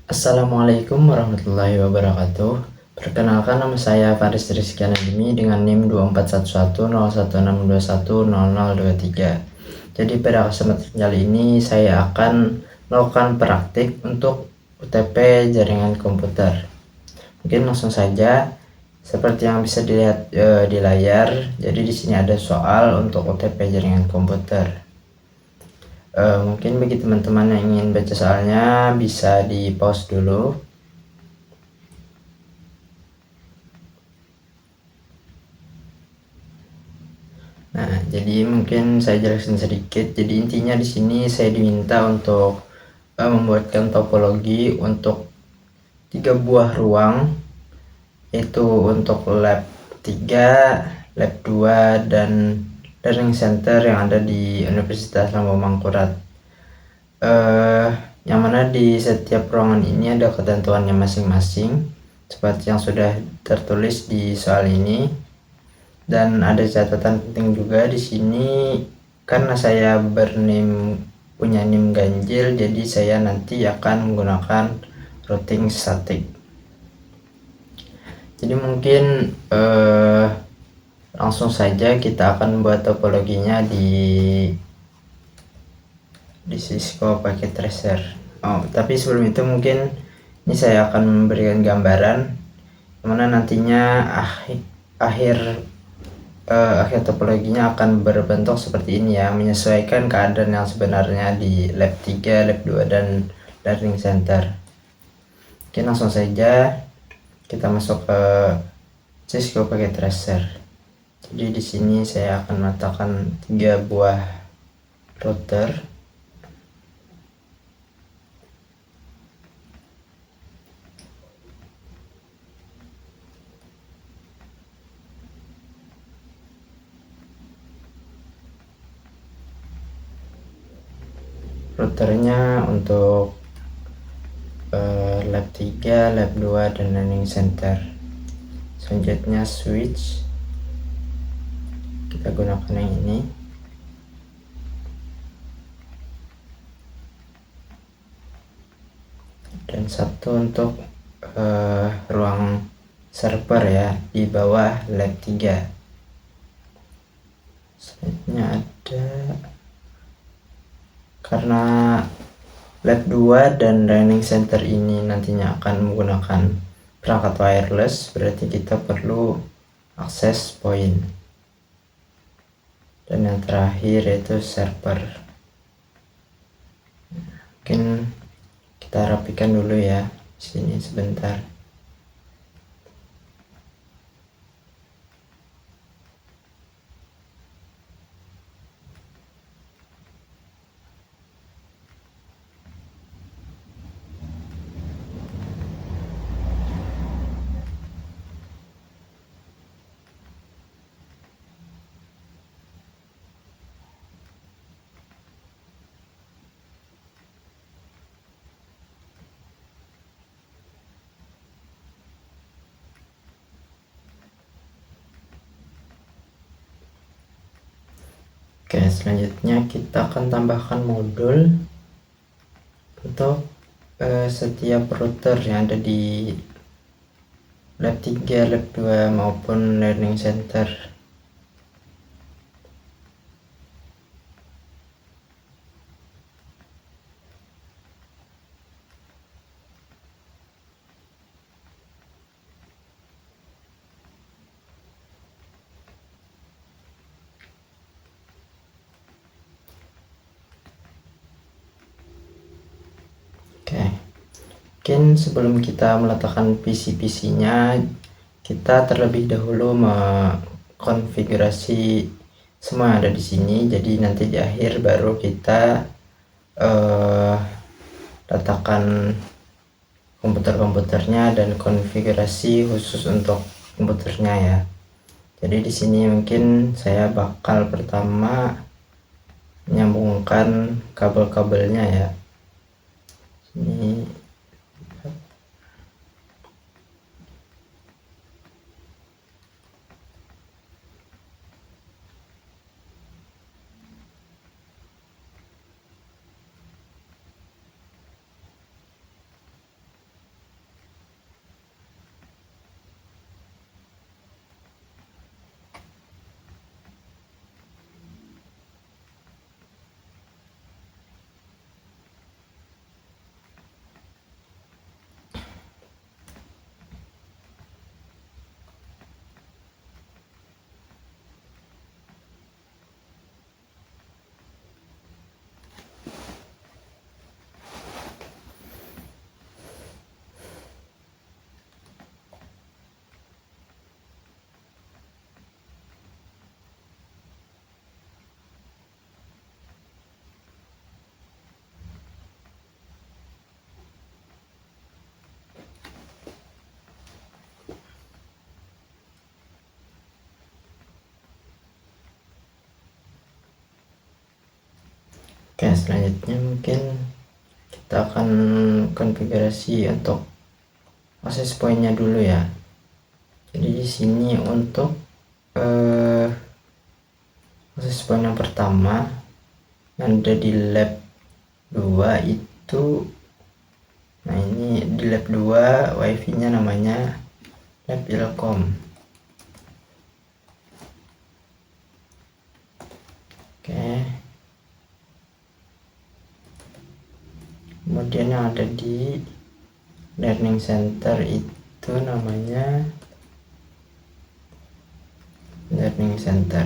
Assalamualaikum warahmatullahi wabarakatuh. Perkenalkan, nama saya Faris Rizky Nadimi dengan NIM 24110116210023. Jadi pada kesempatan kali ini saya akan melakukan praktik untuk UTP jaringan komputer. Mungkin langsung saja, seperti yang bisa dilihat di layar. Jadi di sini ada soal untuk UTP jaringan komputer. Mungkin bagi teman-teman yang ingin baca soalnya bisa di pause dulu. Nah, jadi mungkin saya jelaskan sedikit. Jadi intinya di sini saya diminta untuk membuatkan topologi untuk 3 buah ruang, yaitu untuk lab 3, lab 2, dan learning center yang ada di Universitas Lambung Mangkurat. Yang mana di setiap ruangan ini ada ketentuannya masing-masing, seperti yang sudah tertulis di soal ini. Dan ada catatan penting juga di sini, karena saya punya NIM ganjil, jadi saya nanti akan menggunakan routing statik. Jadi mungkin langsung saja kita akan buat topologinya di Cisco Packet Tracer. Tapi sebelum itu mungkin ini saya akan memberikan gambaran mana nantinya akhir topologinya akan berbentuk seperti ini ya, menyesuaikan keadaan yang sebenarnya di lab 3, lab 2, dan learning center. Oke, langsung saja kita masuk ke Cisco Packet Tracer. Jadi di sini saya akan meletakkan 3 buah router. Routernya untuk lab 3, lab 2, dan learning center. Selanjutnya switch, kita gunakan yang ini. Dan satu untuk ruang server ya, di bawah lab 3. Selanjutnya ada, karena lab 2 dan learning center ini nantinya akan menggunakan perangkat wireless, berarti kita perlu akses point. Dan yang terakhir yaitu server. Mungkin kita rapikan dulu ya sini sebentar. Oke, selanjutnya kita akan tambahkan modul untuk setiap router yang ada di lab 3, lab 2 maupun learning center. Oke, mungkin sebelum kita meletakkan PC-nya, kita terlebih dahulu mengkonfigurasi semua yang ada di sini. Jadi nanti di akhir baru kita letakkan komputernya dan konfigurasi khusus untuk komputernya ya. Jadi di sini mungkin saya bakal pertama menyambungkan kabel-kabelnya ya. Ini Oke, selanjutnya mungkin kita akan konfigurasi untuk akses pointnya dulu ya. Jadi di sini untuk akses point yang pertama yang ada di lab 2 itu, nah ini di lab 2 wifi nya namanya lab Ilkom. Oke, kemudian yang ada di learning center itu namanya learning center.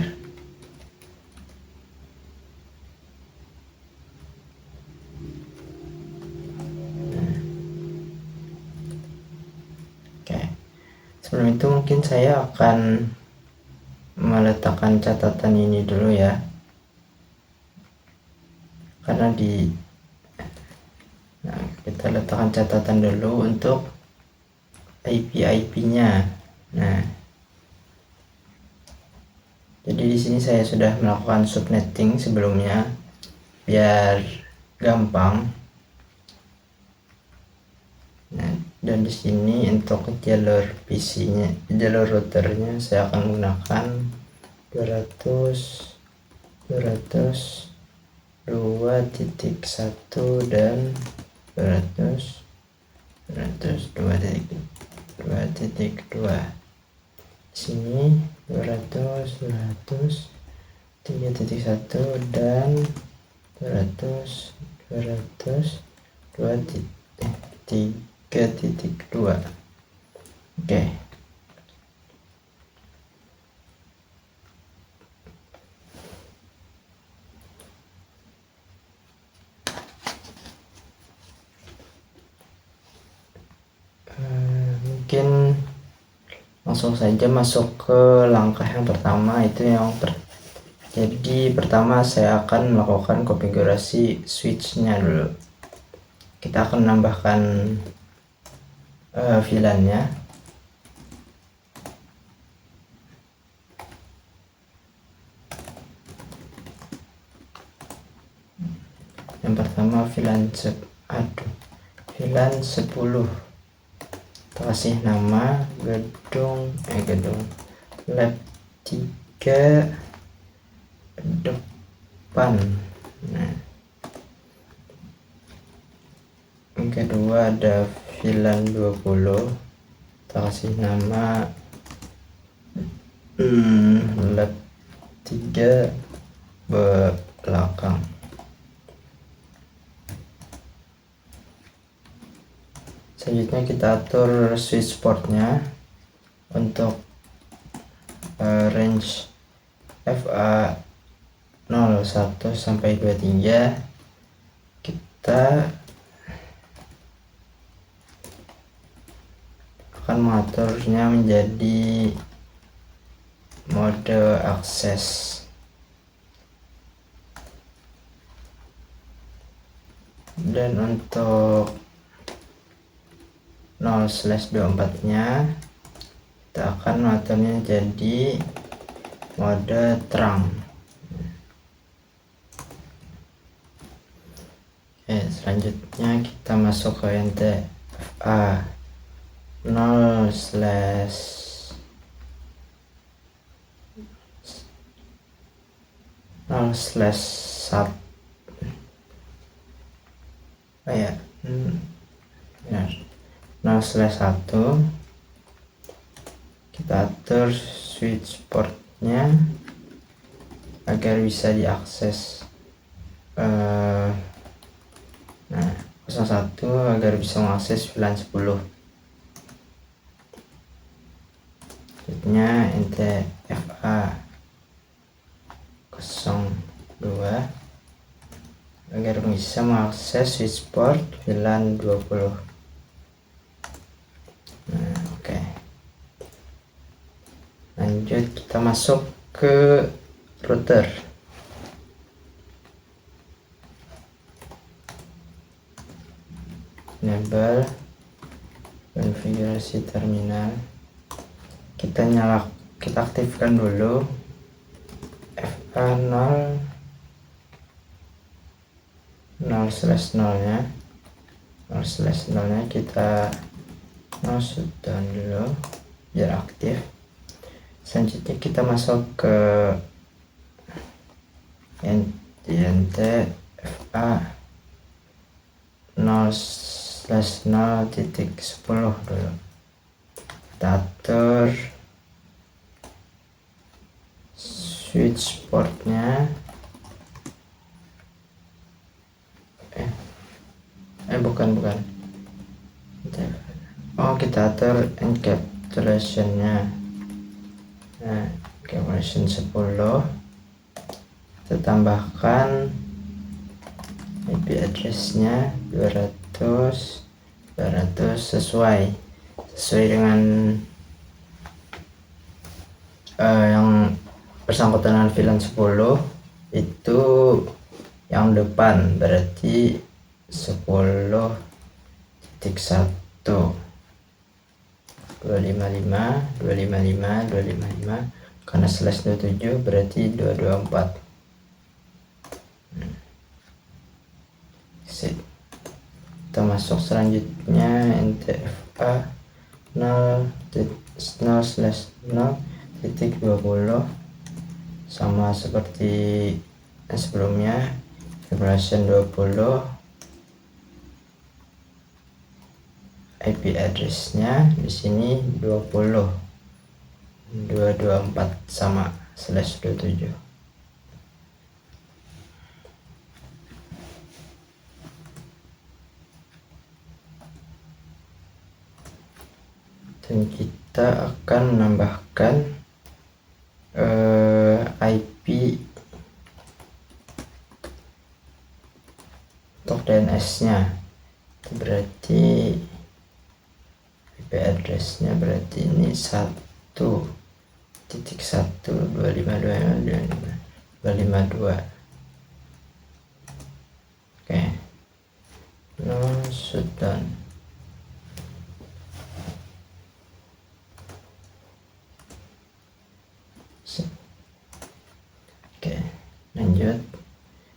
Oke, sebelum itu mungkin saya akan meletakkan catatan ini dulu ya, karena kita letakkan catatan dulu untuk IP nya. Nah, jadi di sini saya sudah melakukan subnetting sebelumnya biar gampang. Nah, dan di sini untuk jalur PC-nya, jalur routernya saya akan menggunakan 202.1 dan 202.2. Sini 3.1 dan 3.2. Oke. Mungkin langsung saja masuk ke langkah yang pertama, itu jadi pertama saya akan melakukan konfigurasi switch-nya dulu. Kita akan menambahkan VLAN-nya. Yang pertama VLAN 10. Kasih nama gedung lab 3 depan. Nah, yang kedua ada VLAN 20, kita kasih nama lab 3 belakang. Selanjutnya kita atur switch portnya untuk range FA 01 sampai 23. Kita akan mengaturnya menjadi mode akses. Dan untuk 0/24 nya kita akan mengaturnya jadi mode terang. Oke, selanjutnya kita masuk ke NTFA 0/1 0/1. Kita atur switch portnya agar bisa diakses 01 agar bisa mengakses VLAN 10. Selanjutnya NTFA 02 agar bisa mengakses switch port VLAN 20. Oke. Lanjut kita masuk ke router. Enable konfigurasi terminal. Kita aktifkan dulu FA0 0/0 nya kita shutdown dulu biar aktif. Selanjutnya kita masuk ke NTFA 0/0.10 dulu. Kita atur switch portnya, bukan, kita atur encapsulationnya. Nah, encapsulation 10, kita tambahkan IP address-nya 200 sesuai dengan yang bersangkutan dengan VLAN 10 itu yang depan, berarti 10.1 255 karena /27 berarti 224. Kita masuk selanjutnya NTFA 0/0.20 sama seperti yang sebelumnya, version 20, IP address-nya di sini 224 sama /27. Dan kita akan menambahkan IP untuk DNS-nya, berarti IP address-nya berarti ini 1.1.252. Oke, sudah. Oke, lanjut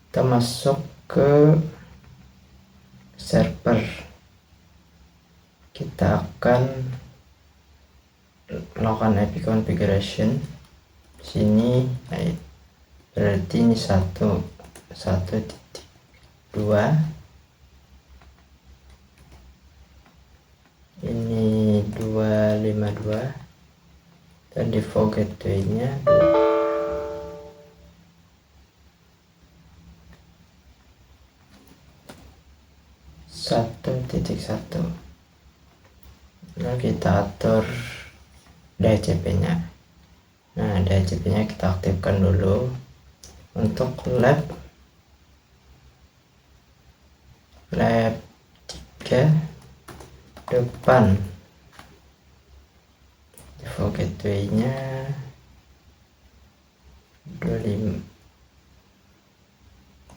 kita masuk ke server. Kita akan melakukan IP configuration. Sini berarti ini 1.2, ini 252, dan default gateway-nya 1.1. Nah, kita atur DHCP-nya. Nah, DHCP-nya kita aktifkan dulu. Untuk lab 3 depan, default gateway-nya 25.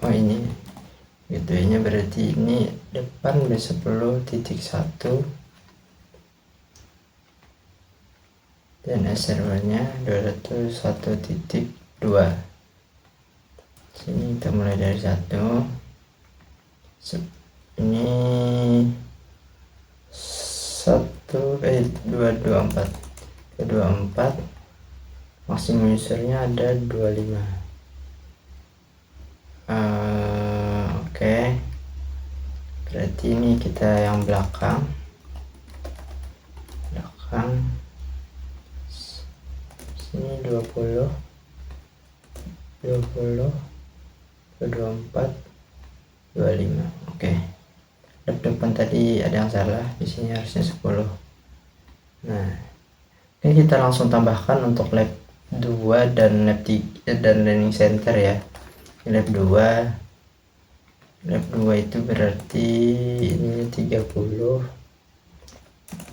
Oh, ini gateway-nya berarti ini depan B10.1 dan servernya 201.2. Sini kita mulai dari 1. Ini 224. Maksimum usernya ada 25. Oke, berarti ini kita yang belakang sini 20, 24, 25. Oke, lab depan tadi ada yang salah, di sini harusnya 10. Nah, ini kita langsung tambahkan untuk lab 2 dan lab 3 dan learning center ya. Lab 2 itu berarti ini 30,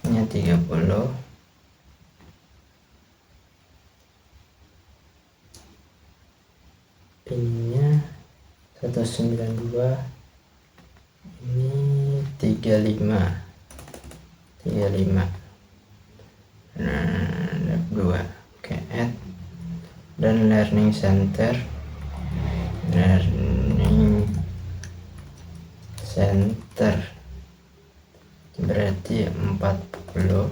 ini 30, ininya 192, ini 35. Nah, lab 2. Oke, add dan learning center, learning 40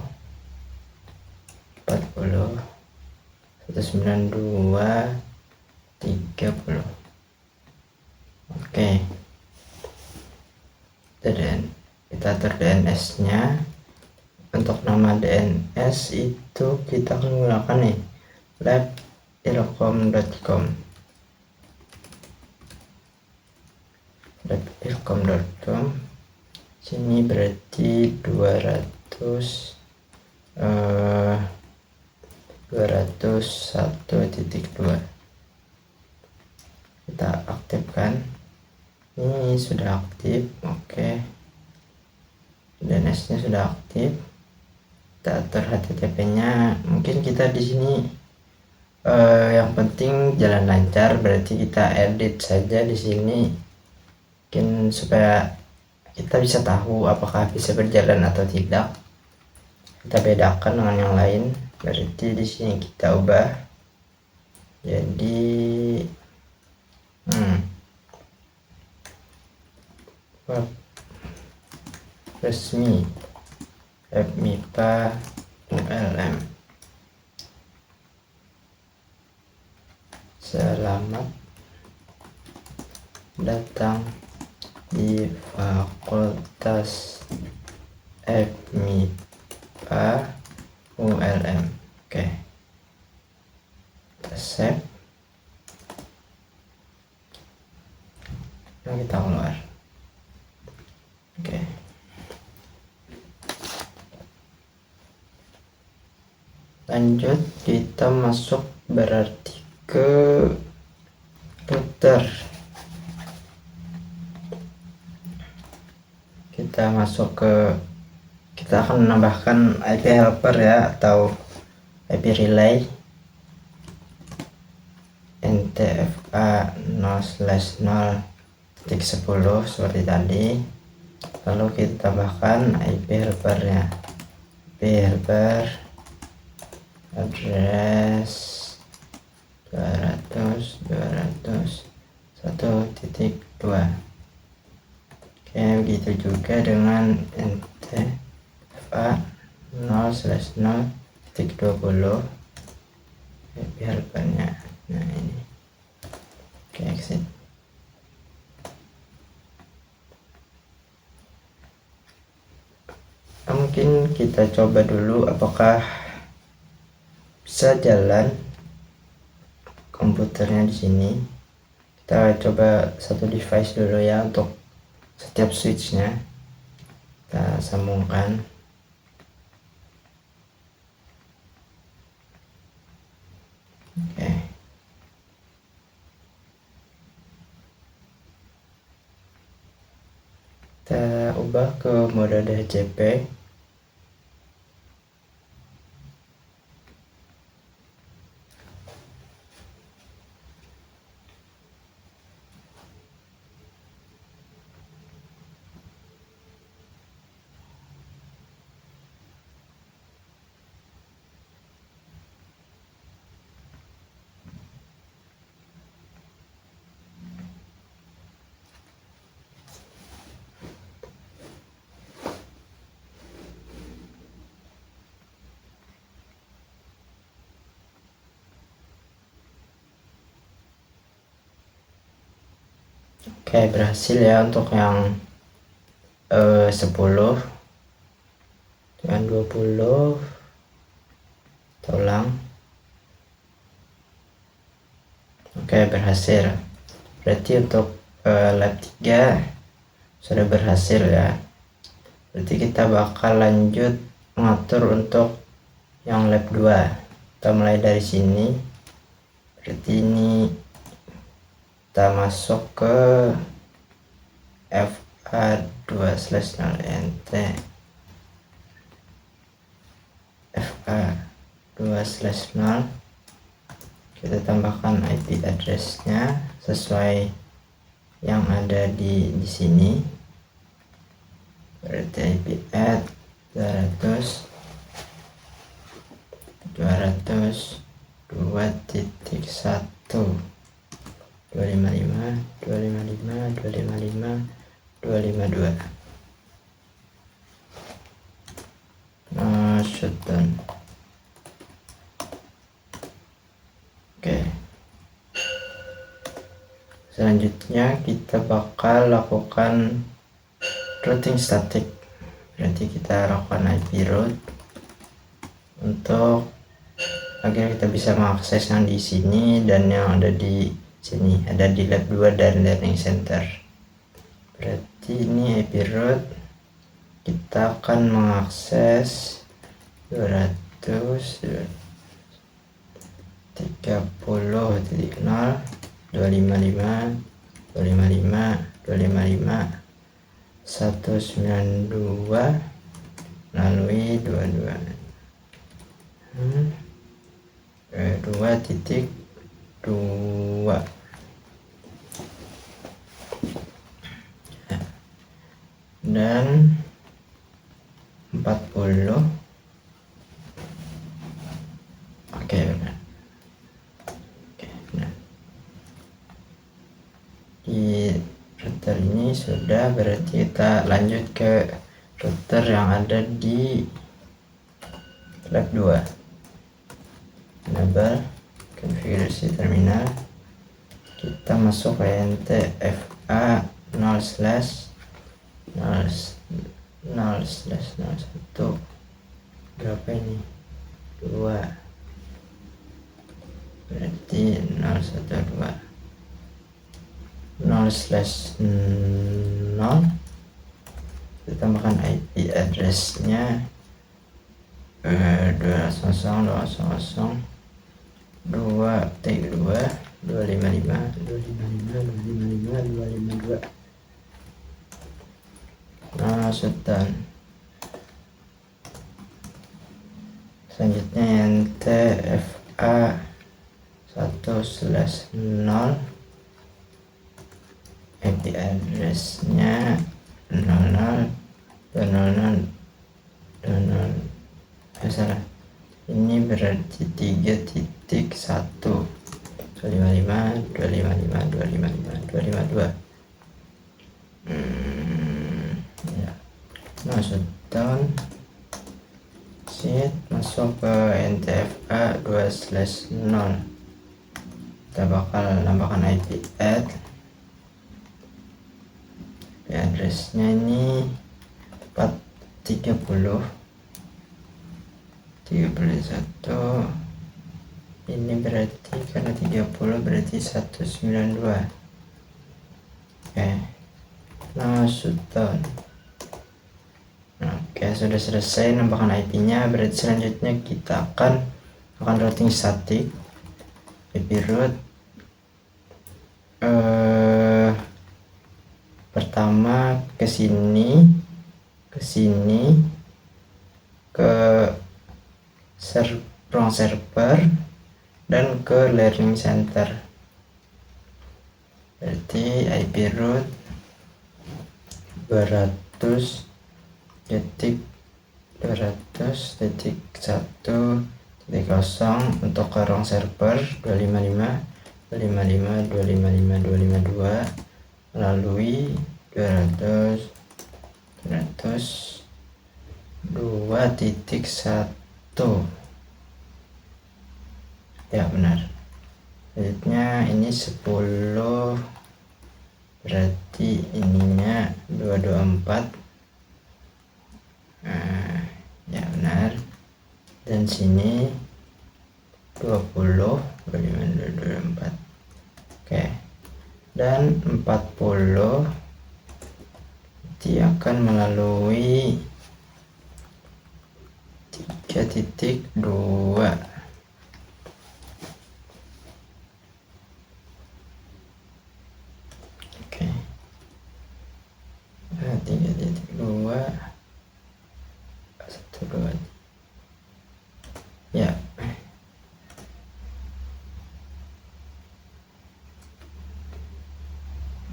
192 30. Oke, dan kita atur DNS nya. Untuk nama DNS itu kita akan menggunakan nih labircom.com. Sini berarti 201.2. Kita aktifkan. Ini sudah aktif. Oke, DNS nya sudah aktif. Kita atur HTTP nya. Mungkin kita di sini yang penting jalan lancar, berarti kita edit saja di sini mungkin supaya kita bisa tahu apakah bisa berjalan atau tidak. Kita bedakan dengan yang lain, berarti di sini kita ubah jadi web resmi FMIPA ULM. Selamat datang di Fakultas FMIPA ULM. Oke, kita save. Nah, kita keluar. Oke, lanjut kita masuk berarti ke router. Kita akan menambahkan IP helper ya, atau IP relay NTFA 0/0.10 seperti tadi. Lalu kita tambahkan IP helpernya, IP helper address 200.1.2. Oke, begitu juga dengan NTFA 0/0.20 IP helpernya. Nah, ini. Oke, exit. Mungkin kita coba dulu apakah bisa jalan komputernya di sini. Kita coba satu device dulu ya, untuk setiap switchnya kita sambungkan. Oke, kita ubah ke mode DHCP. Oke, berhasil ya untuk yang 10 dengan 20 tolong. Oke, berhasil. Berarti untuk lab 3 sudah berhasil ya. Berarti kita bakal lanjut mengatur untuk yang lab 2. Kita mulai dari sini. Berarti ini kita masuk ke FA2/0NT, FA2/0. Kita tambahkan IP address-nya sesuai yang ada di sini. Berarti IP add 200.2.1 255.255.255.252. shutdown. Oke, selanjutnya kita bakal lakukan routing static. Berarti kita lakukan IP route untuk agar kita bisa mengakses yang di sini dan yang ada di sini, ada di lab 2 dan learning center. Berarti ini IP route, kita akan mengakses 200.30.0 255 192 melalui 22 2.2 dan 40. Oke, benar. Oke, benar. Di router ini sudah, berarti kita lanjut ke router yang ada di lab 2. Enable konfigurasi terminal, kita masuk ke NTFA 0/0/01 berapa ini, 2, berarti 012 0/0. kita tambahkan IP address-nya 255.255.255.255.252. Nah, shutdown. Selanjutnya NTFA 1/0, IP address-nya 00.00.00. Salah, ini berarti 3.1 255.255.252. Ya. Nah, shutdown. Masuk ke NTFA 2/0. Kita bakal nambahkan IP address-nya ini 430 31. Ini berarti karena 30 berarti 192. Oke, nah shutdown. Oke, sudah selesai nambahkan IP-nya. Berarti selanjutnya kita akan routing static. IP route pertama ke sini, ke ruang server dan ke learning center. Berarti IP route 200.1.0 untuk ke ruang server 255.255.252 melalui 200.2.1. Ya, benar. Selanjutnya ini 10, berarti ininya 224. Ya, benar. Dan sini 20 224. Oke, dan 40 dia akan melalui 3.2. Oke, 3.2 1 2. Ya,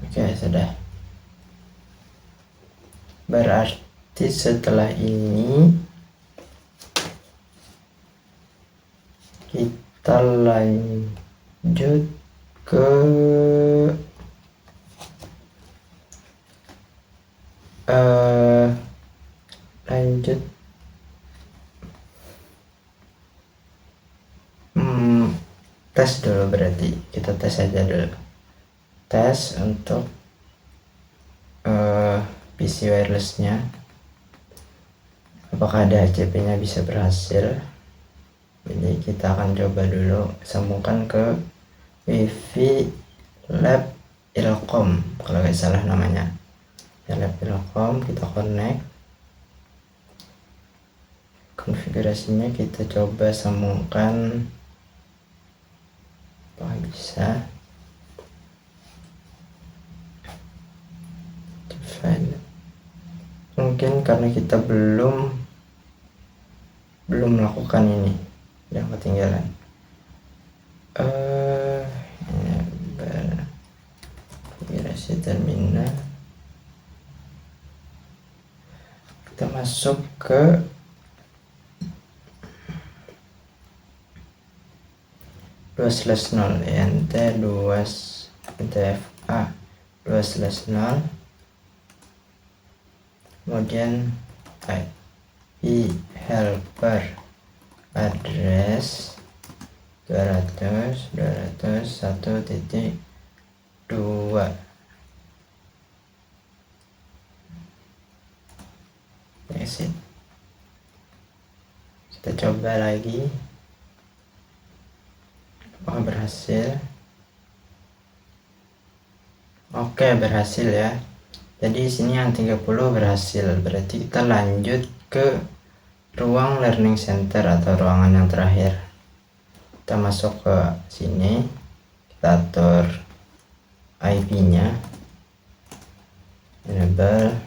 oke, sudah. Berarti setelah ini kita lanjut ke tes dulu, berarti kita tes aja dulu, tes untuk PC wirelessnya apakah ada HCP nya bisa berhasil. Jadi kita akan coba dulu sambungkan ke WiFi Lab Ilkom kalau nggak salah namanya ya, Lab Ilkom. Kita connect, konfigurasinya kita coba sambungkan apakah bisa. Mungkin karena kita belum melakukan ini yang ketinggalan. Konfigurasi terminal, kita masuk ke nt2/ntfa 2/0, kemudian IP helper address 200.1.2. Exit. Kita coba lagi apakah berhasil. Oke, berhasil ya. Jadi sini yang 30 berhasil, berarti kita lanjut ke ruang learning center atau ruangan yang terakhir. Kita masuk ke sini, kita atur IP-nya, enable,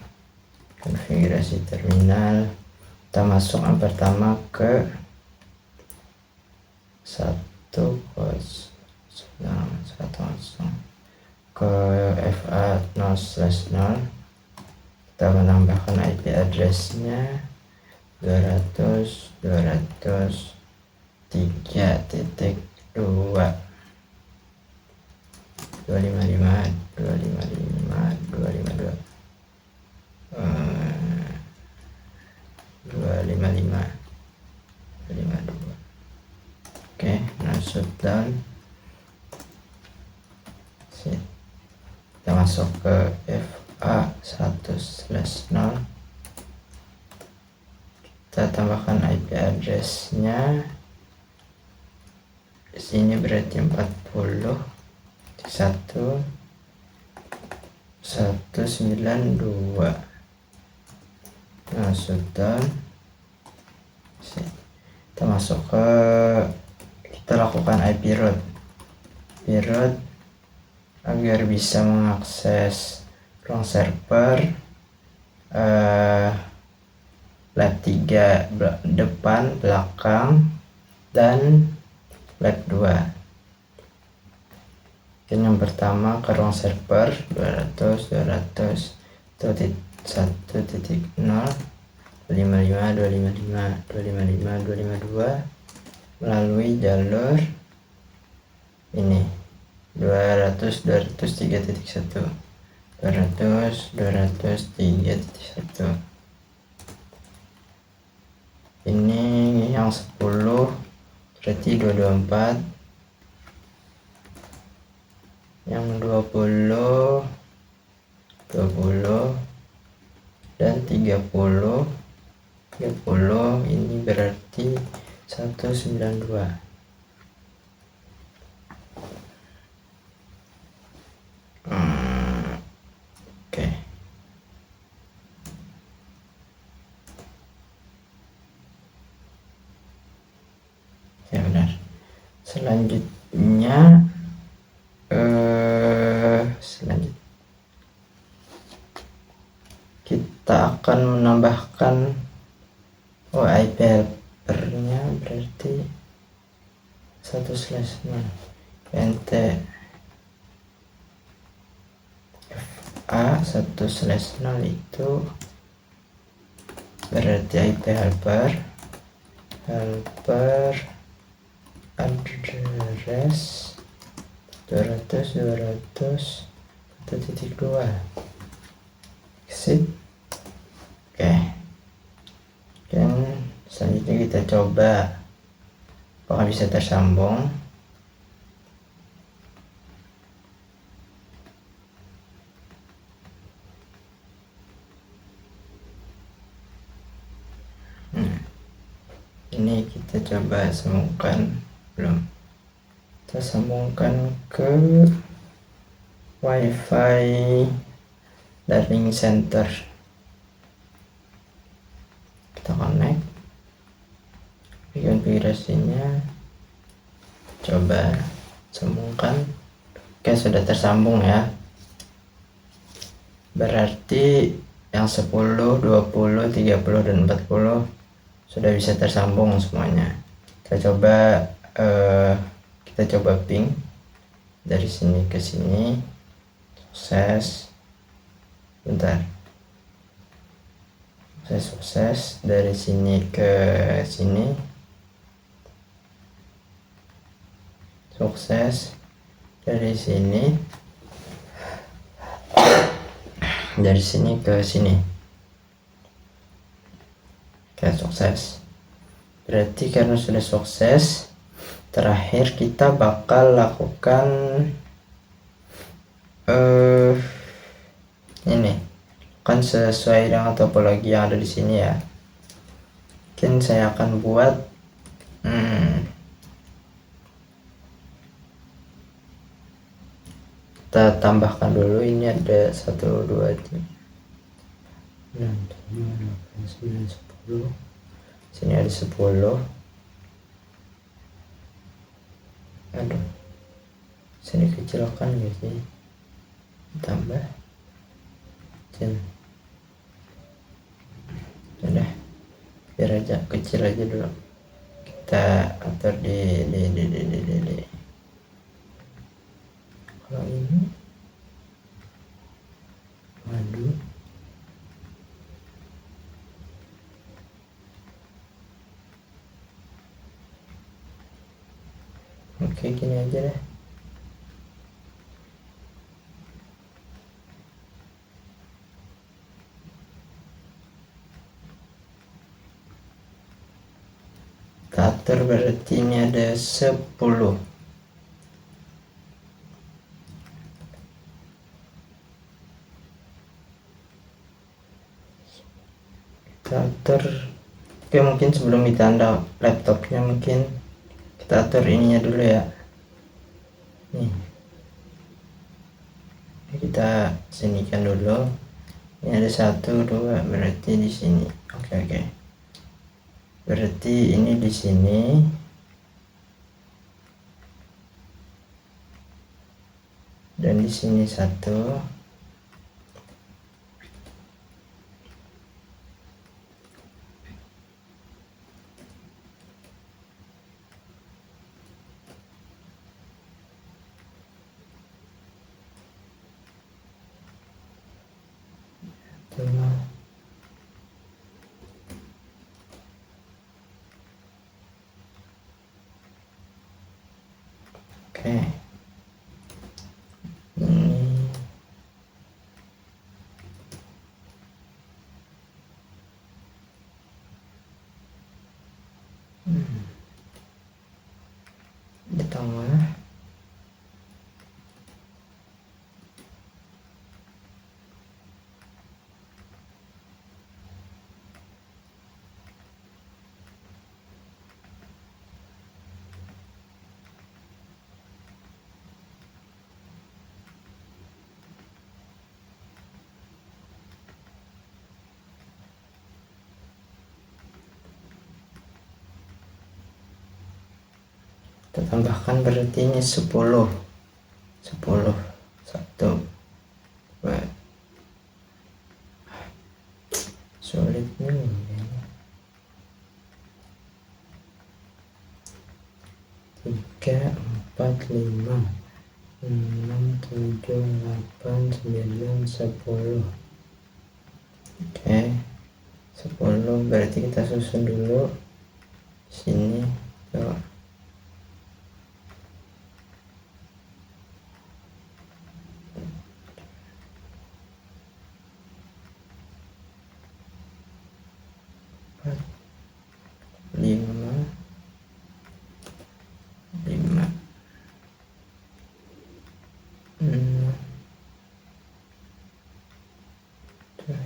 konfigurasi terminal. Kita masuk yang pertama ke 1010 ke FA 0/0. Kita menambahkan IP address-nya 200.3.2 255. Oke, now shutdown. Kita masuk ke FA 1/0. Kita tambahkan IP address-nya. Di sini berarti 40.1.192. Nah, sudah. Kita masuk ke, kita lakukan IP route agar bisa mengakses ruang server lab 3 depan, belakang, dan lab 2. Yang pertama ke ruang server 200.1.0 255 melalui jalur ini 200.3.1 ini yang 10 berarti 224, yang 20 dan 30 ini berarti 192. Oke. Ya benar. Selanjutnya kita akan menambahkan IP helper-nya berarti 1/0 nt FA 1/0 itu berarti IP helper address 200.1.2. Exit. Oke. Dan selanjutnya kita coba apakah bisa tersambung. ini kita coba sambungkan, belum, kita sambungkan ke wifi learning center. Kita connect, konfigurasinya coba sambungkan. Oke, sudah tersambung ya, berarti yang 10, 20, 30 dan 40 sudah bisa tersambung semuanya. Kita coba ping dari sini ke sini, sukses. Bentar, saya sukses dari sini ke sini, sukses dari sini ke sini. Oke, sukses. Berarti karena sudah sukses, terakhir kita bakal lakukan ini kan sesuai dengan topologi yang ada di sini ya. Mungkin saya akan buat kita tambahkan dulu, ini ada 1, 2, 3, 6, 7, 8, 9, 10. Sini ada 10. Aduh, sini kecilkan ya sih, tambah kecil. Udah, biar aja kecil aja dulu. Kita atur di kalau ini madu, oke, gini aja deh. Kita atur, berarti ini ada 10. Kita atur. Oke, mungkin sebelum ditanda laptopnya, mungkin kita atur ininya dulu ya. Nih, kita sinikan dulu. Ini ada 1, 2, berarti di sini. Oke. Berarti ini di sini. Dan di sini 1. Oke, ini di tengah. Kita tambahkan, berarti ini 10. 1, 2. Sulit nih. 3, 4, 5, 6, 7, 8, 9, 10. Oke, 10. Berarti kita susun dulu sini. Tuh. 5, 6, 7,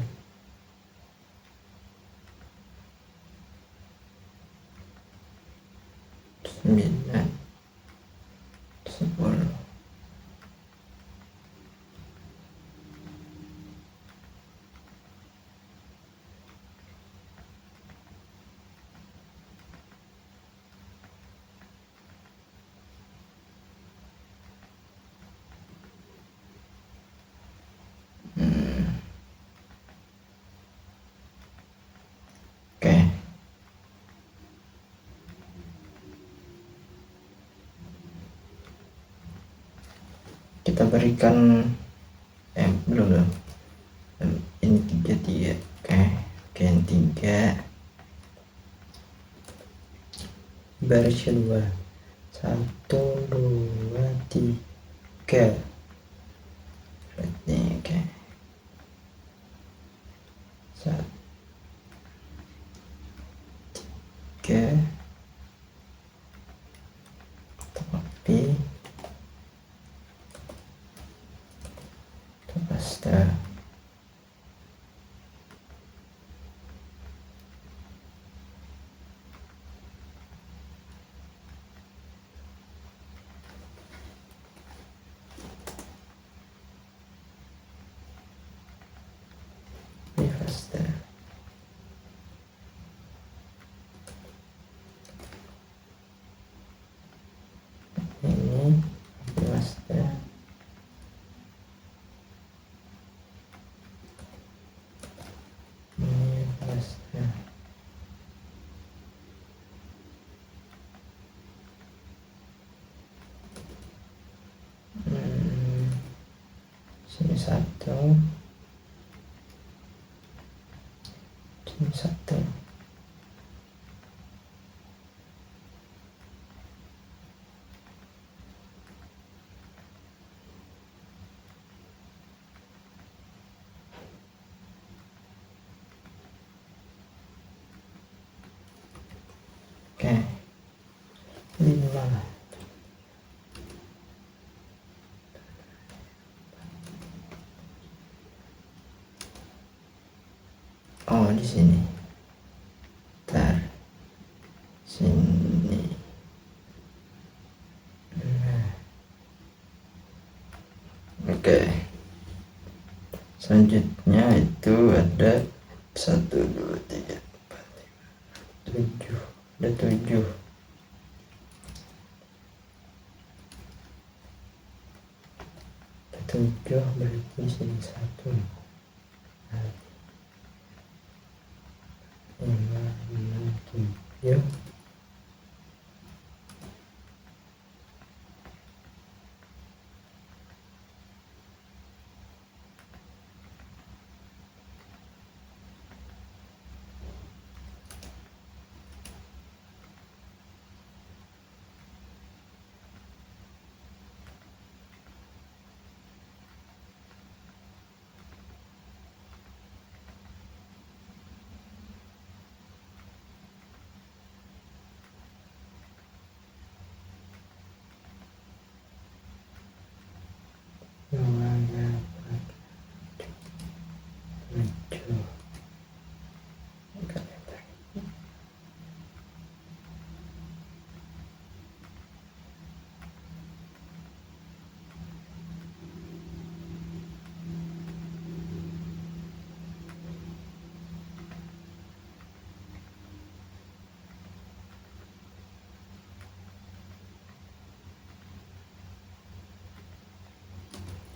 9, 10. Oke. Kita berikan belum. Ini 3. Oke, yang 3. Baris kedua. 1, 2, 3. Berarti oke. 1, 3. Tapi paste. Paste. Ini paste. Ini paste. Sini 1. Sini 1. Oke. 5. Oh, di sini. Tar. Sini. Nah. Oke. Selanjutnya itu ada 1, 2, 3, 4, 5, 7. Ada 7. Ada 7 berarti di sini 1. 5, 6, 7.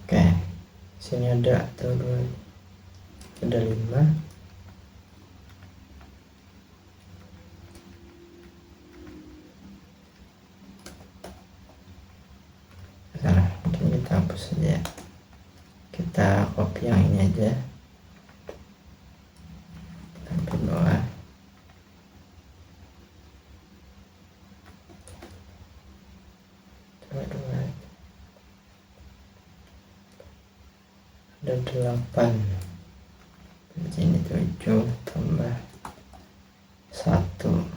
Oke, sini ada atau 2, ada 5. Salah, mungkin kita hapus saja. Kita copy yang ini aja. Tampil bawah. Ada 8. Jadi ini 7 tambah 1.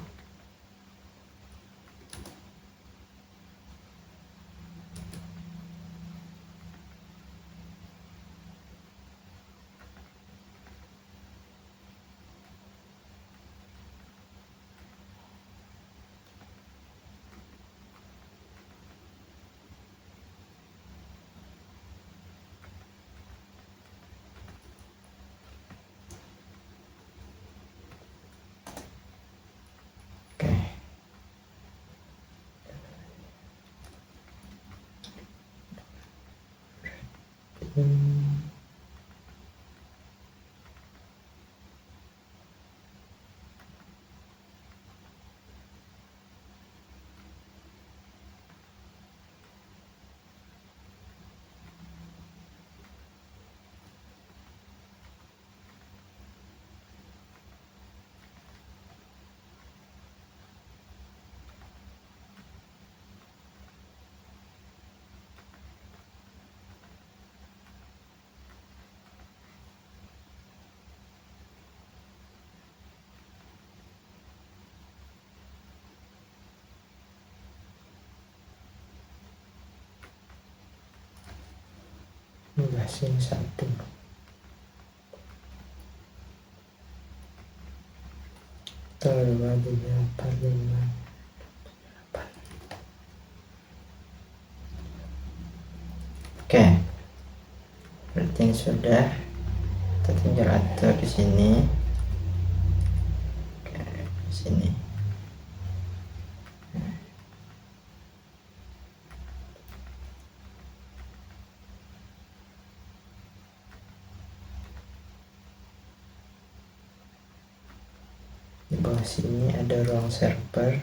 Sini satu. Dua, tiga, empat, lima. Oke, berarti ini sudah. Kita tinggal atur di sini. Oke, di sini. Di bawah sini ada ruang server.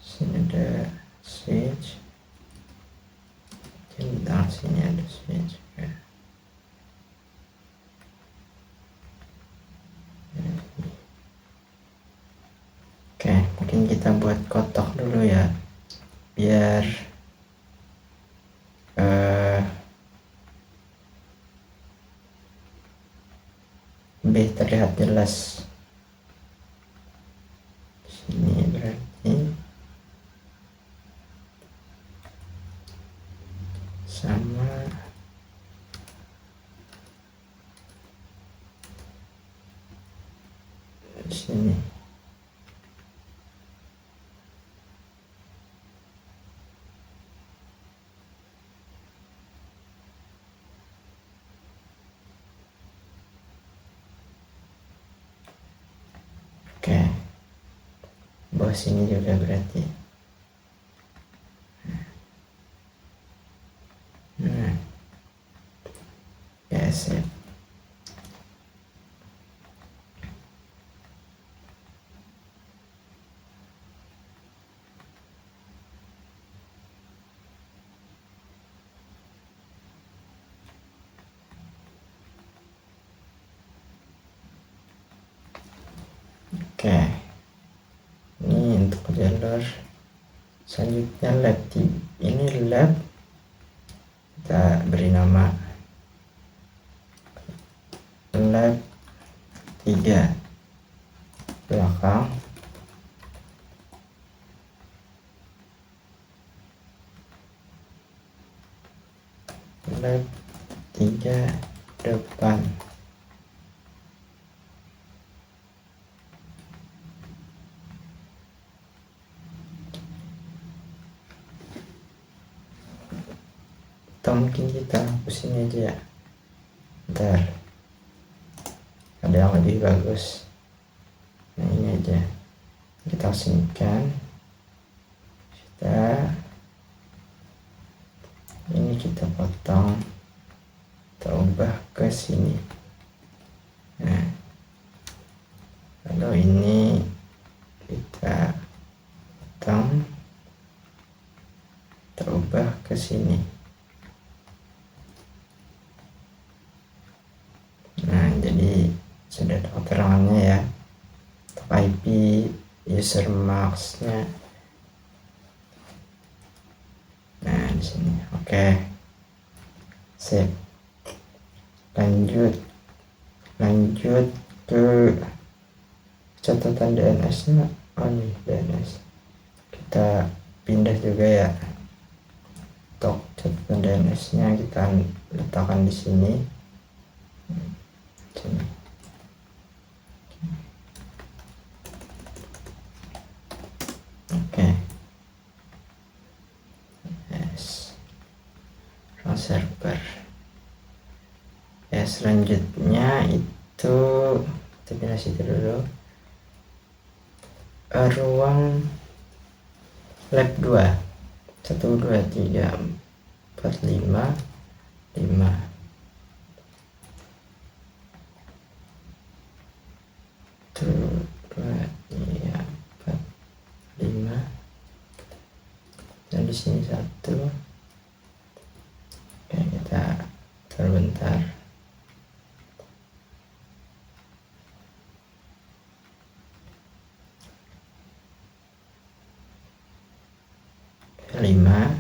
Sini ada switch. Dan di sini ada switch. Oke, mungkin kita buat kotak dulu ya, biar lebih terlihat jelas. Sini berarti sama di sini. Oke, bawah sini juga berarti. Nah, ya sip. Oke, ini untuk jalur selanjutnya lab. Ini lab, kita beri nama lab 3 belakang. Lab 3 depan. Atau mungkin kita hapus ini aja ya, ntar ada yang lebih bagus. Nah, ini aja kita asingkan. Ini kita potong, kita ubah ke sini. Nah, lalu ini kita potong, kita ubah ke sini. Nah, jadi sudah ada keterangannya ya, untuk IP, user max-nya. Nah, di sini. Oke. Sip. Lanjut ke catatan DNS-nya. Oh, nih DNS. Kita pindah juga ya. Untuk catatan DNS-nya kita letakkan di sini. Oke. Yes. Server selanjutnya itu kita pindah situ dulu. Ruang lab 2 1 2 3 4 5 5 1 2 3 4 5 dan di sini 1. Oke, kita bentar. Lima,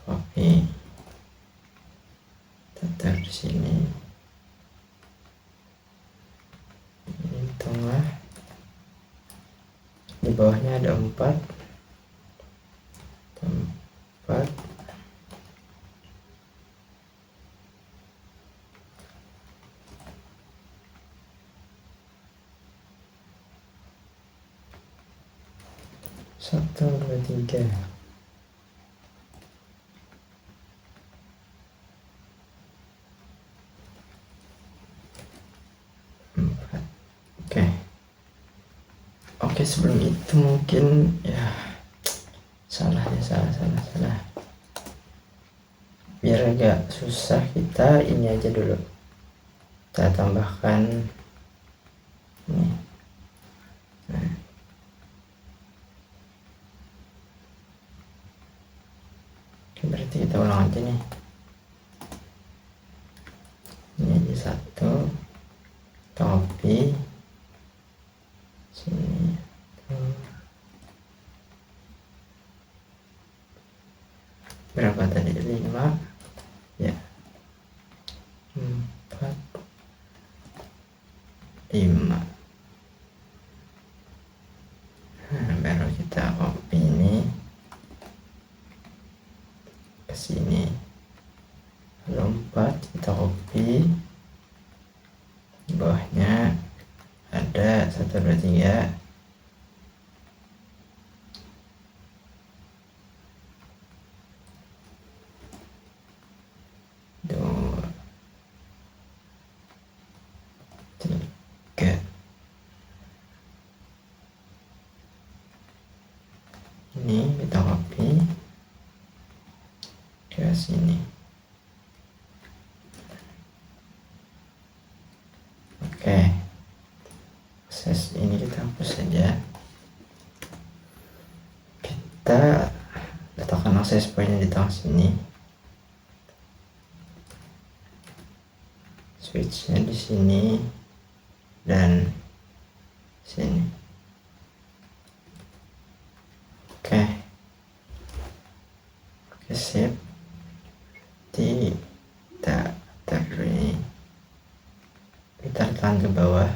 copy, taruh di sini. Ini tengah, di bawahnya ada 4 1 2 3. Oke, sebelum itu mungkin ya salah. Biar agak susah, kita ini aja dulu, kita tambahkan ini. Nah, berarti kita ulang aja nih. Ini aja 1, copy sini. Berapa tadi? 5 ya, 4 5. Nah, baru kita copy ini ke sini. Lalu 4 kita copy, di bawahnya ada 1 2 3. Ini kita copy ke sini. Oke, akses ini kita hapus saja. Kita letakkan akses poinnya di tengah sini, switchnya di sini dan sini. Oke, sip. Kita taruh ini, kita letakkan ke bawah,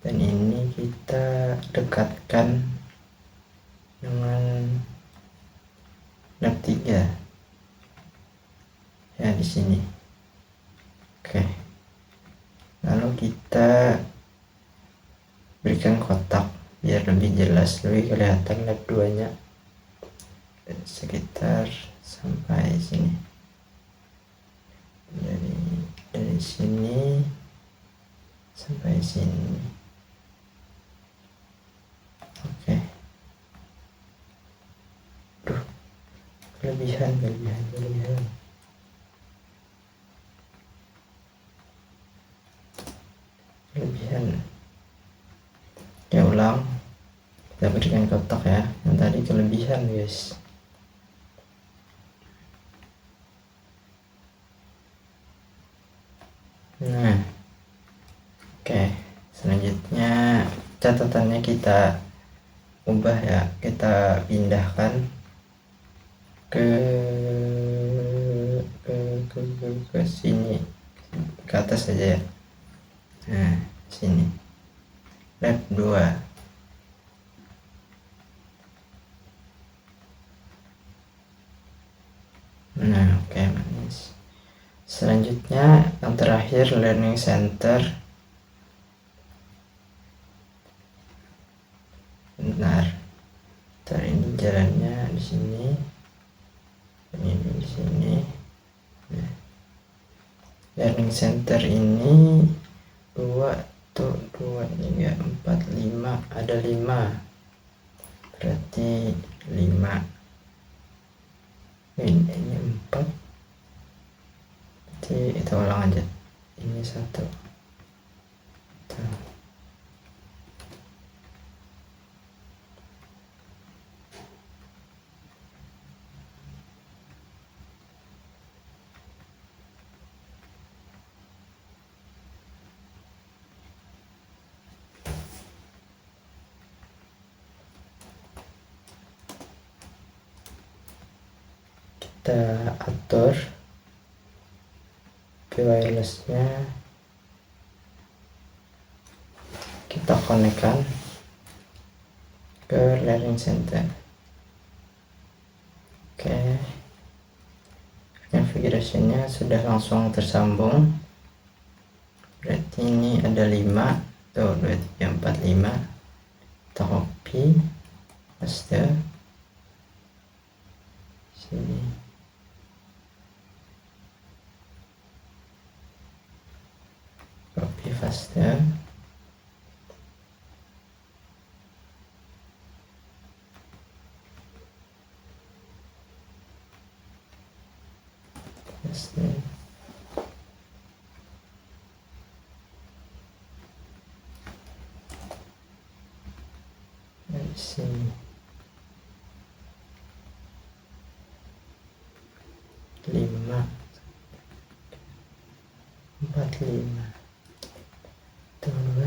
dan ini kita dekatkan dengan lab 3 ya, di sini. Oke, lalu kita berikan kotak biar lebih jelas, lebih kelihatan lab 2 nya sekitar sampai sini. Dari sini sampai sini. Oke. Duh, kelebihan. Ya, ulang, kita berikan kotak ya, yang tadi kelebihan guys. Nah, oke, selanjutnya catatannya kita ubah ya, kita pindahkan ke sini, ke atas saja ya. Nah, sini lab 2. Nah, oke, manis. Selanjutnya yang terakhir, learning center. Bentar, ini jalannya di sini, ini di sini. Nah, learning center ini 2 tuh 2 3 4 5 ada 5 berarti 5 ini 4 berarti kita ulang aja ini 1 tuh. Kita atur ke wirelessnya, kita konekkan ke learning center. Oke, konfigurasinya sudah langsung tersambung, berarti ini ada 5 tuh 2 3 4 5. Kita copy paste sini. Copy paste, paste dari sini. 5 4 5 2 3 4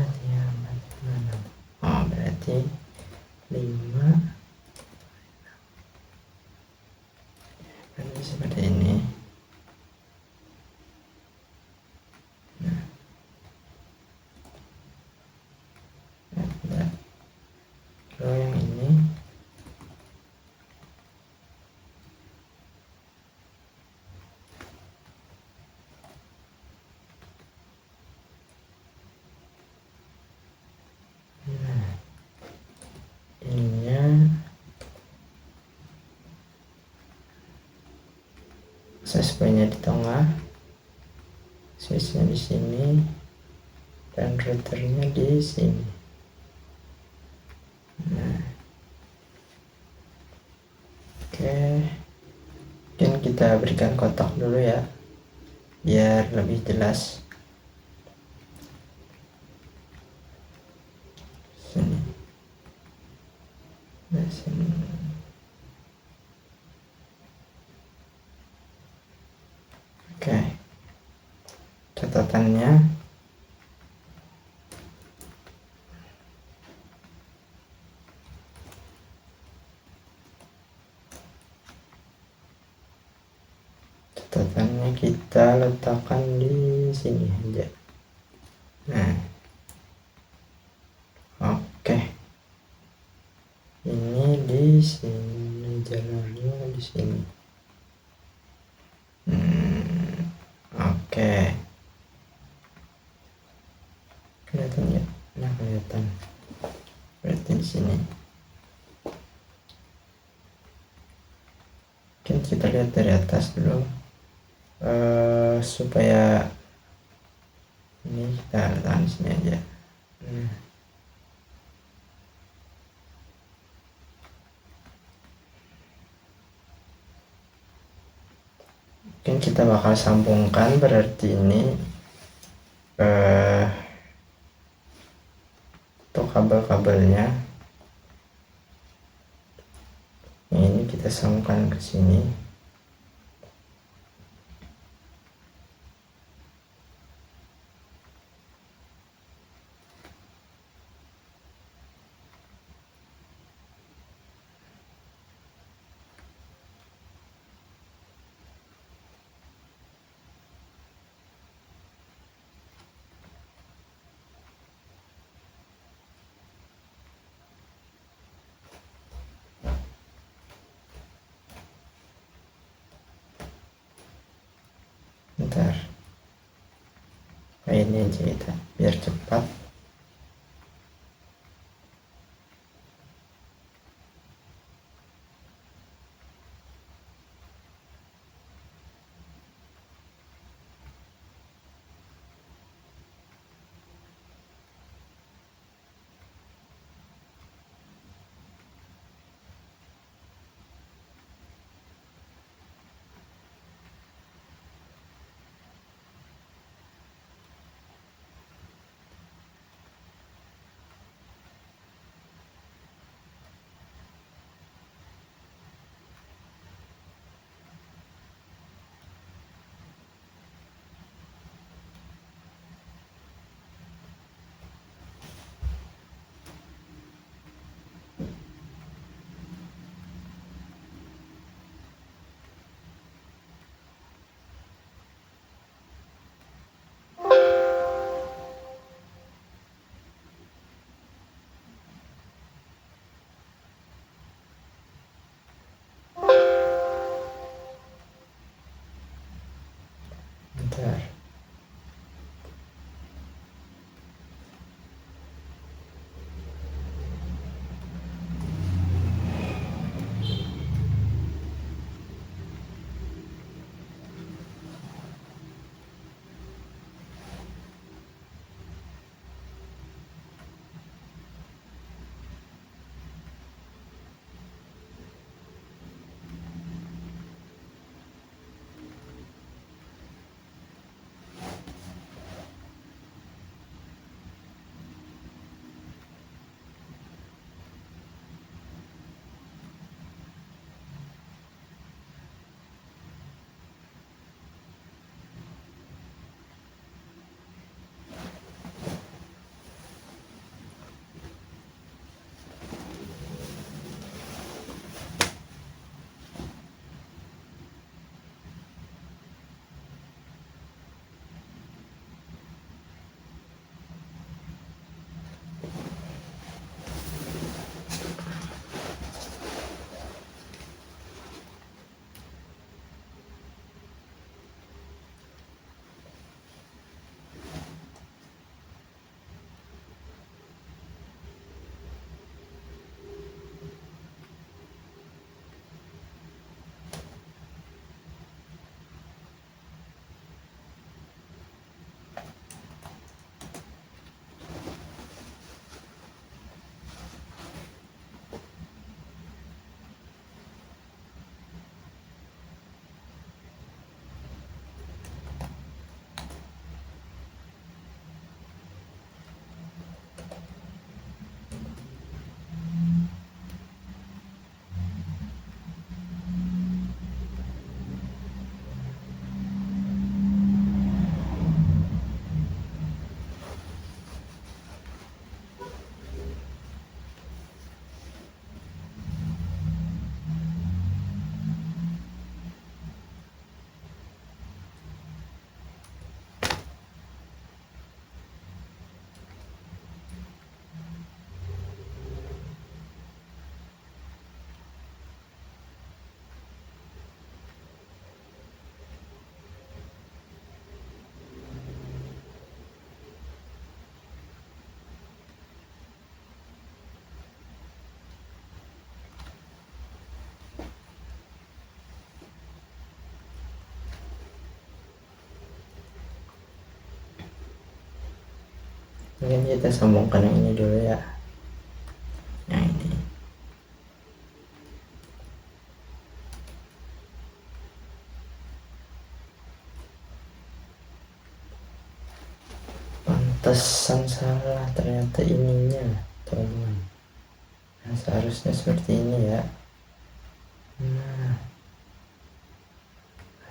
5 6. Oh, berarti 5 berarti seperti ini. Nah, kalau yang ini access point-nya di tengah, switch-nya di sini, dan routernya di sini. Nah, oke, mungkin kita berikan kotak dulu ya, biar lebih jelas. Sini, nah, sini. Oke, catatannya kita letakkan di sini aja. Nah, oke, ini di sini, jalurnya di sini. Oke, kelihatan ya? Nah, kelihatan. Berarti di sini. Mungkin kita lihat dari atas dulu, supaya ini kita letakkan di sini aja. Mungkin kita bakal sambungkan, berarti ini untuk kabel-kabelnya ini kita sambungkan ke sini. Bentar, ini aja kita biar cepat. Mungkin kita sambungkan yang ini dulu ya, yang ini. Pantesan salah ternyata ininya, teman. Nah, seharusnya seperti ini ya. Nah,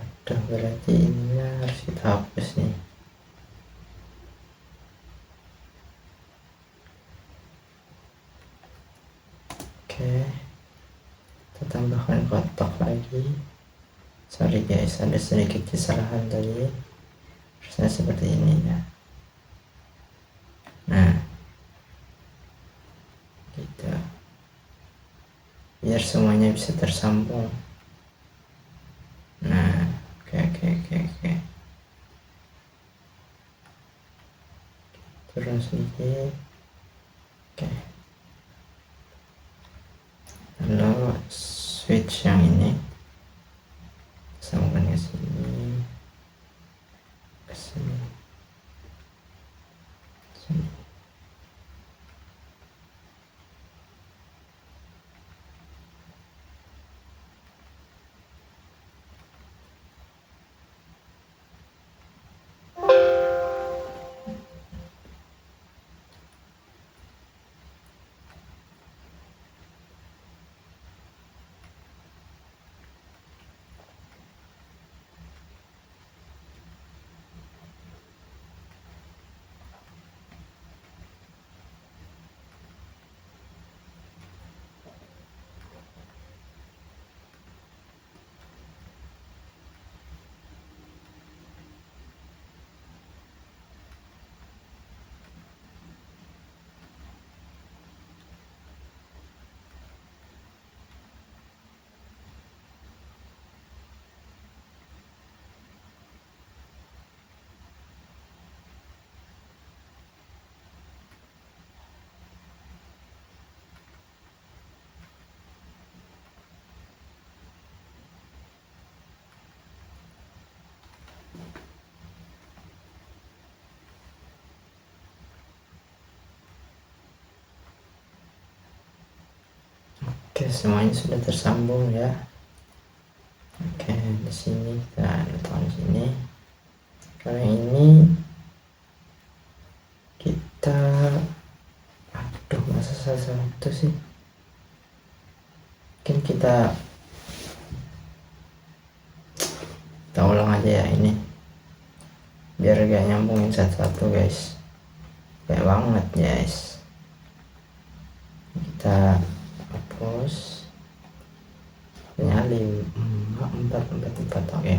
aduh, berarti ininya harus kita hapus nih. Oke, kita tambahkan kotak lagi. Sorry guys, ada sedikit kesalahan tadi. Harusnya seperti ini ya. Nah, gitu, biar semuanya bisa tersambung. Nah, oke. Turun sedikit. Oke. Lalu switch yang ini sambungkan ke sini, ke sini, sini. Oke, semuanya sudah tersambung ya. Oke, di sini kita letakkan di sini. Kalau yang ini kita, aduh, masa salah satu sih. Mungkin kita ulang aja ya ini, biar gak nyambungin satu-satu guys. Kayak banget guys. Kita hapus. Punya 4. Oke.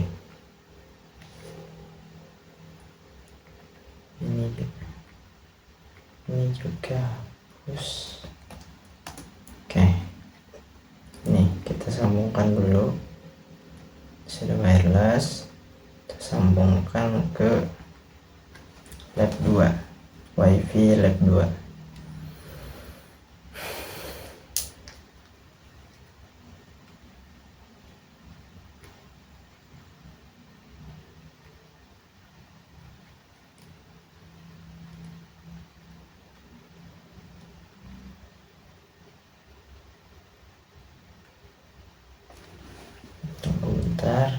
Ini juga hapus. Oke. Ini kita sambungkan dulu. Sudah wireless. Kita sambungkan ke lab 2. WiFi lab 2. Tunggu bentar.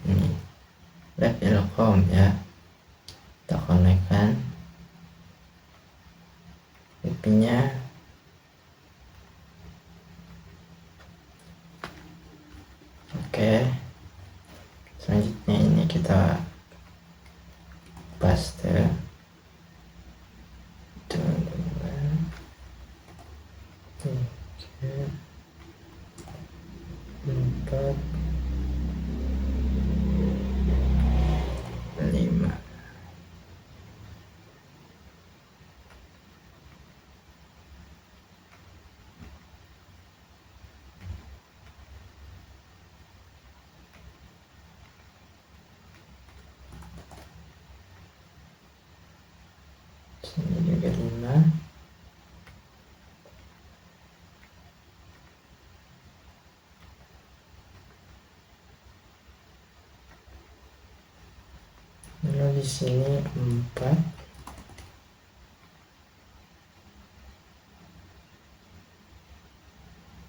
Ini lab Ilkom ya. Kita konekkan IP-nya. Oke. Selanjutnya ini kita paste. 2, 3, 4, 5. Sini juga 5. lalu di sini 4,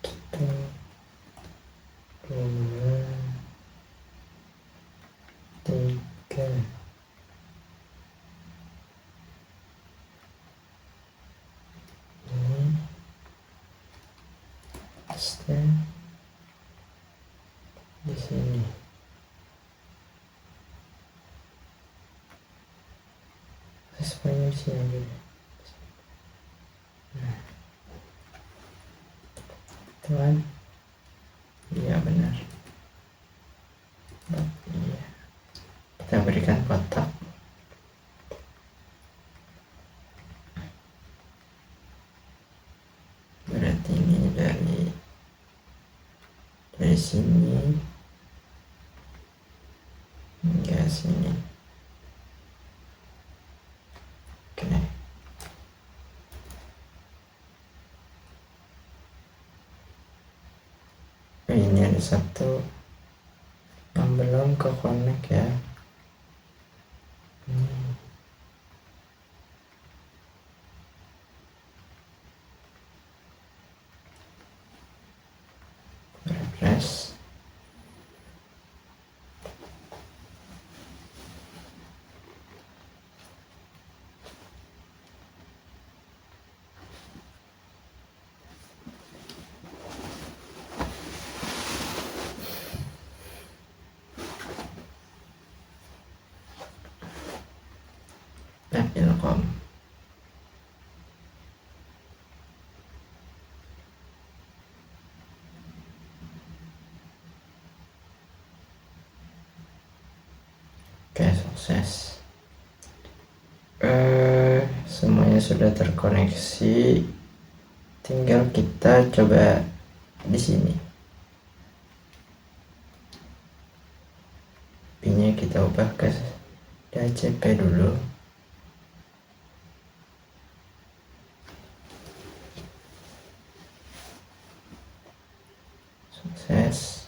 kita 2, 3, ini step di sini. Sesuai di sini aja. Nah, teman, iya benar. Iya, kita berikan kotak. Berarti ini dari sini hingga sini. Oke. Ini ada satu yang belum ke connect ya. Refresh. Ilkom. Oke, sukses. Semuanya sudah terkoneksi. Tinggal kita coba di sini. Pinnya kita ubah ke DHCP dulu. Sukses.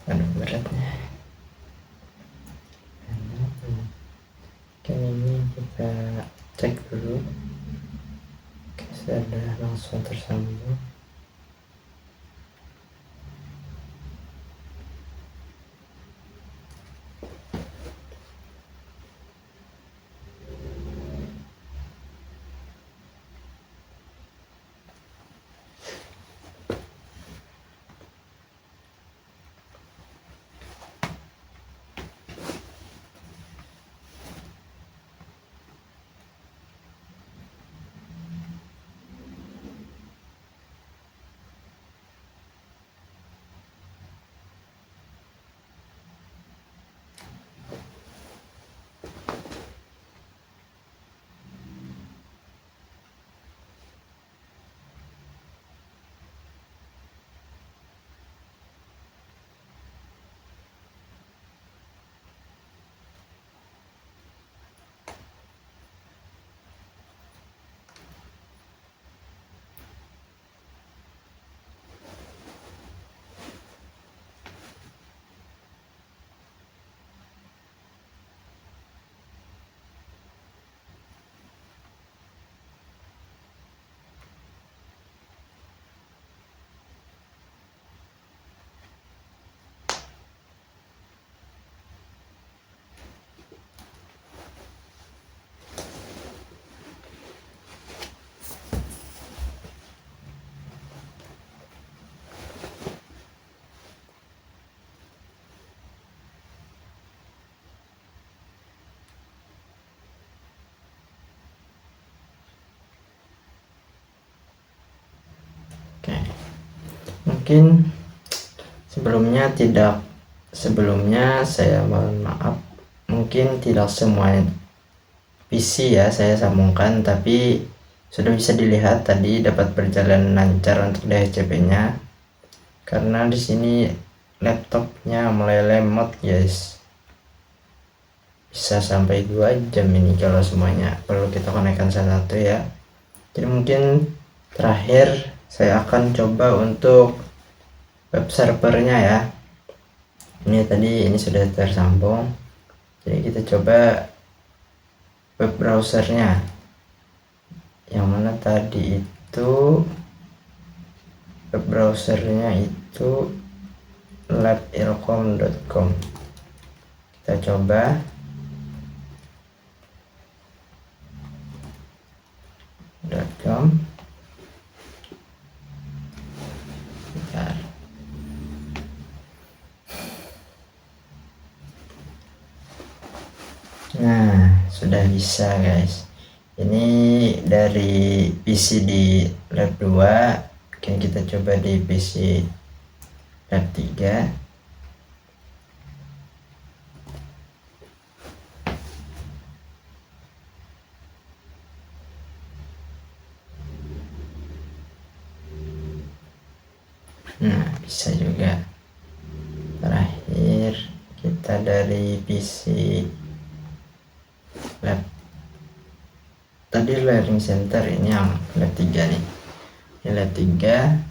Aduh, beratnya. Oke, ini kita cek dulu. Oke, sudah langsung tersambung. Mungkin sebelumnya saya mohon maaf, mungkin tidak semua PC ya saya sambungkan, tapi sudah bisa dilihat tadi dapat berjalan lancar untuk DHCP-nya, karena di sini laptopnya mulai lemot guys, bisa sampai 2 jam ini kalau semuanya perlu kita konekkan satu-satu ya. Jadi mungkin terakhir saya akan coba untuk web servernya ya. Ini sudah tersambung, jadi kita coba web browsernya yang mana tadi itu. Web browsernya itu labircom.com. Kita coba. .com. Bentar. Nah, sudah bisa guys. Ini dari PC di lab 2. Oke, kita coba di PC lab 3. Nah, bisa juga. Terakhir kita dari PC lab tadi learning center, ini yang lab 3 nih. Ini lab 3.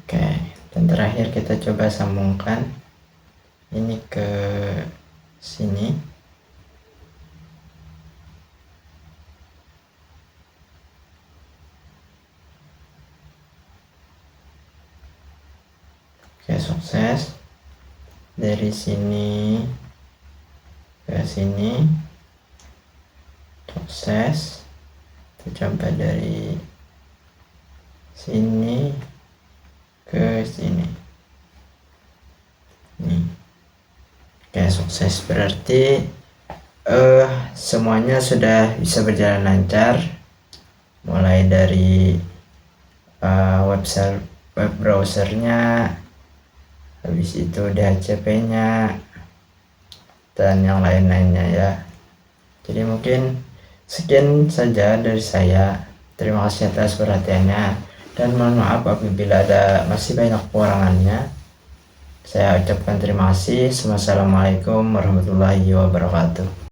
Oke, dan terakhir kita coba sambungkan ini ke sini. Oke, sukses. Dari sini ke sini sukses. Kita coba dari sini ke sini nih. Oke, sukses. Berarti semuanya sudah bisa berjalan lancar, mulai dari web browsernya, habis itu DHCP-nya, dan yang lain-lainnya ya. Jadi mungkin sekian saja dari saya. Terima kasih atas perhatiannya, dan mohon maaf apabila ada masih banyak kekurangannya. Saya ucapkan terima kasih. Wassalamualaikum warahmatullahi wabarakatuh.